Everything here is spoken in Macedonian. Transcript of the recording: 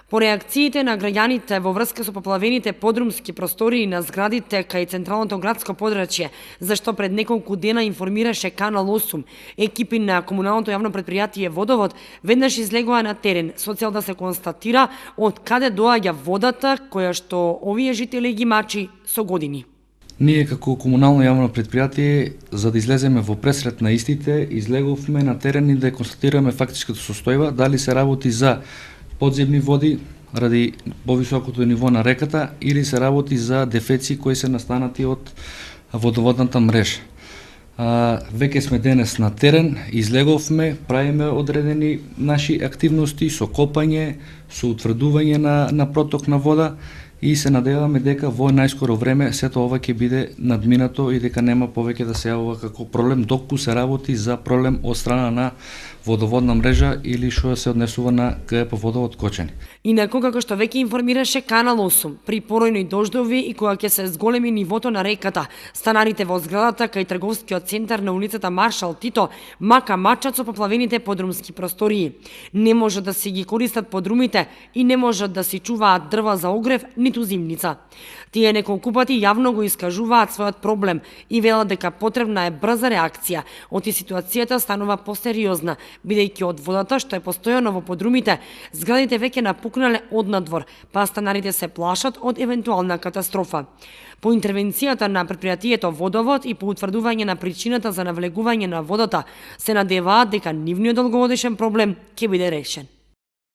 По реакциите на граѓаните во врска со поплавените подрумски простории на зградите кај централното градско подрачје, зашто пред неколку дена информираше Канал 8, екипи на комуналното јавно претпријатие Водовод веднаш излегоа на терен со цел да се констатира од каде доаѓа водата која што овие жители ги мачи со години. Ние како комунално јавно предпријатие, за да излеземе во пресрет на истите, излеговме на терен и да констатираме фактичката состојба, дали се работи за подземни води ради повисокото ниво на реката или се работи за дефеци кои се настанати од водоводната мрежа. Веќе сме денес на терен, излеговме, правиме одредени наши активности со копање, со утврдување на проток на вода и се надеваме дека во најскоро време сето ова ќе биде надминато и дека нема повеќе да се јавува како проблем, доколку се работи за проблем од страна на водоводна мрежа или што се однесува на КП Водовод Кочани. Инаку, како што веќе информираше Канал 8, при поројни дождови и кога ќе се зголеми нивото на реката, станарите во зградата кај трговскиот центар на улицата Маршал Тито мака мачат со поплавените подрумски простории. Не може да си ги користат подрумите и не можат да си чуваат дрва за огрев, ниту зимница. Тие неколку пати јавно го искажуваат својот проблем и велат дека потребна е брза реакција, оти ситуацијата станува посериозна, бидејќи од водата што е постојано во подрумите, зградите веќе напукнале однадвор, па станарите се плашат од евентуална катастрофа. По интервенцијата на претпријатието Водовод и по утврдување на причината за навлегување на водата, се надеваат дека нивниот долгогодишен проблем ќе биде решен.